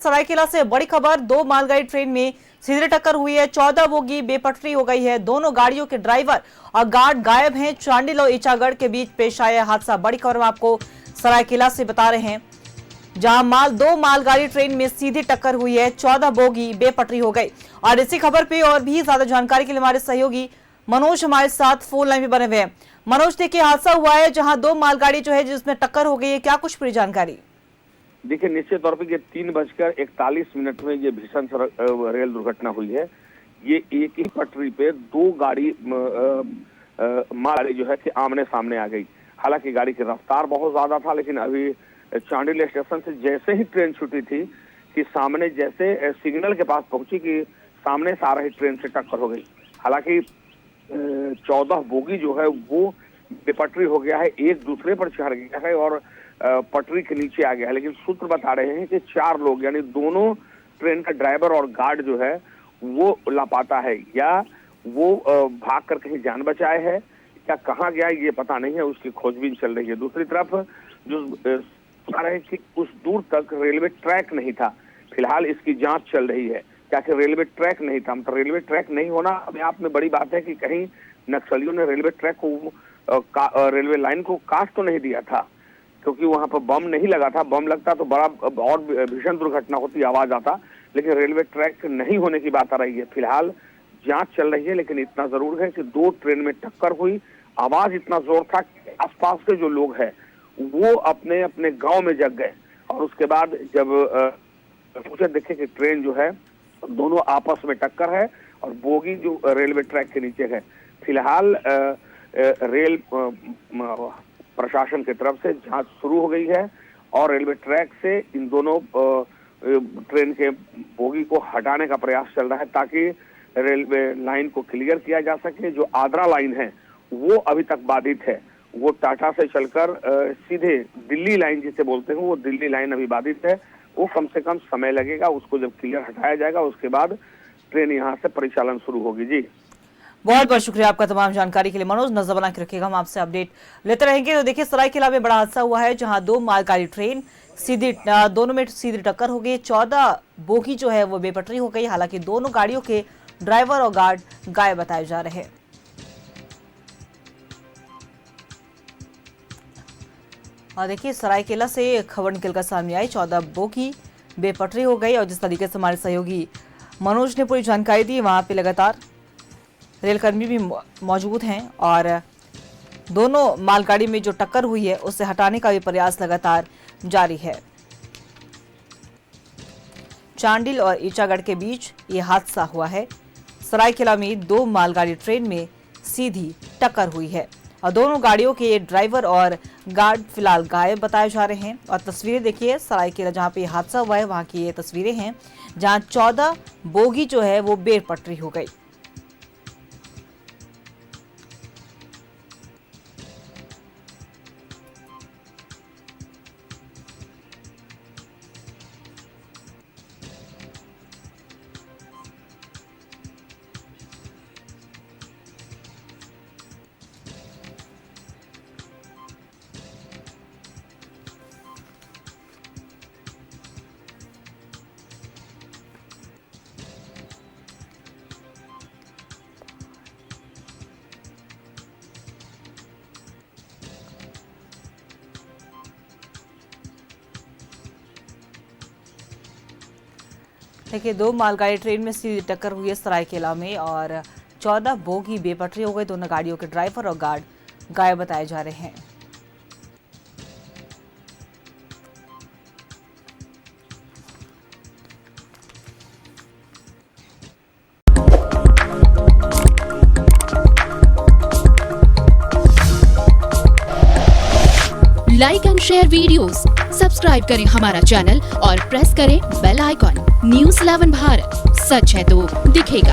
सरायकेला से बड़ी खबर। दो मालगाड़ी ट्रेन में सीधी टक्कर हुई है। 14 बोगी बेपटरी हो गई है। दोनों गाड़ियों के ड्राइवर और गार्ड गायब हैं। चांडिल और ईचागढ़ के बीच पेश आया हादसा। बड़ी खबर आपको सरायकेला से बता रहे हैं, जहां दो मालगाड़ी ट्रेन में सीधी टक्कर हुई है। 14 बोगी बेपटरी हो गई। और इसी खबर पे और भी ज्यादा जानकारी के लिए हमारे सहयोगी मनोज हमारे साथ फोन लाइन में बने हुए हैं। मनोज, देखिए हादसा हुआ है जहां दो मालगाड़ी जो है जिसमें टक्कर हो गई है, क्या कुछ पूरी जानकारी? देखिए, निश्चित तौर पर ये 3:41 में ये भीषण रेल दुर्घटना हुई है। ये एक ही पटरी पे दो गाड़ी माल जो है कि आमने सामने आ गई। हालांकि गाड़ी की रफ्तार बहुत ज्यादा था, लेकिन अभी चांडिल स्टेशन से जैसे ही ट्रेन छूटी थी कि सामने जैसे सिग्नल के पास पहुंची कि सामने से आ रही ट्रेन से टक्कर हो गई। हालांकि 14 बोगी जो है वो बेपटरी हो गया है, एक दूसरे पर चढ़ गया है और पटरी के नीचे आ गया है। लेकिन सूत्र बता रहे हैं कि 4 लोग यानी दोनों ट्रेन का ड्राइवर और गार्ड जो है वो लापता है, या वो भाग कर कहीं जान बचाए है या कहाँ गया ये पता नहीं है। उसकी खोजबीन चल रही है। दूसरी तरफ जो बता रहे हैं कि कुछ दूर तक रेलवे ट्रैक नहीं था। फिलहाल इसकी जांच चल रही है, क्या कि रेलवे ट्रैक नहीं था। मतलब रेलवे ट्रैक नहीं होना अपने आप में बड़ी बात है कि कहीं नक्सलियों ने रेलवे ट्रैक को रेलवे लाइन को काट तो नहीं दिया था, क्योंकि वहां पर बम नहीं लगा था। बम लगता तो बड़ा और भीषण दुर्घटना होती, आवाज आता। लेकिन रेलवे ट्रैक नहीं होने की बात आ रही है। फिलहाल जांच चल रही है, लेकिन इतना जरूर है कि दो ट्रेन में टक्कर हुई। आवाज इतना जोर था कि आसपास के जो लोग हैं वो अपने अपने गांव में जग गए। और उसके बाद जब मुझे देखे कि ट्रेन जो है दोनों आपस में टक्कर है और बोगी जो रेलवे ट्रैक के नीचे है। फिलहाल रेल प्रशासन की तरफ से जांच शुरू हो गई है और रेलवे ट्रैक से इन दोनों ट्रेन के बोगी को हटाने का प्रयास चल रहा है, ताकि रेलवे लाइन को क्लियर किया जा सके। जो आद्रा लाइन है वो अभी तक बाधित है। वो टाटा से चलकर सीधे दिल्ली लाइन जिसे बोलते हैं, वो दिल्ली लाइन अभी बाधित है। वो कम से कम समय लगेगा। उसको जब क्लियर हटाया जाएगा उसके बाद ट्रेन यहाँ से परिचालन शुरू होगी। जी, बहुत बहुत शुक्रिया आपका तमाम जानकारी के लिए मनोज। नजर बना के रखिएगा, हम आपसे अपडेट लेते रहेंगे। तो देखिए, सरायकेला में बड़ा हादसा हुआ है जहां दो मालगाड़ी ट्रेन दोनों में सीधी टक्कर हो गई। 14 बोगी जो है वो बेपटरी हो गई। हालांकि दोनों गाड़ियों के ड्राइवर और गार्ड गायब बताए जा रहे हैं। और देखिए, सरायकेला से खबर निकलकर सामने आई। 14 बोगी बेपटरी हो गई। और जिस तरीके से हमारे सहयोगी मनोज ने पूरी जानकारी दी, वहां पे लगातार रेलकर्मी भी मौजूद हैं और दोनों मालगाड़ी में जो टक्कर हुई है उसे हटाने का भी प्रयास लगातार जारी है। चांडिल और ईचागढ़ के बीच ये हादसा हुआ है। सरायकेला में दो मालगाड़ी ट्रेन में सीधी टक्कर हुई है और दोनों गाड़ियों के ड्राइवर और गार्ड फिलहाल गायब बताए जा रहे हैं। और तस्वीरें देखिए, सरायकेला जहां पे हादसा हुआ है वहां की ये तस्वीरें हैं, जहां 14 बोगी जो है वो बेपटरी हो गई। देखिए, दो मालगाड़ी ट्रेन में सीधी टक्कर हुई है सरायकेला में और 14 बोगी बेपटरी हो गई। दोनों गाड़ियों के ड्राइवर और गार्ड गायब बताए जा रहे हैं। Like and share videos, subscribe करें हमारा चैनल और प्रेस करें बेल आइकॉन। न्यूज़ 11 भारत, सच है तो दिखेगा।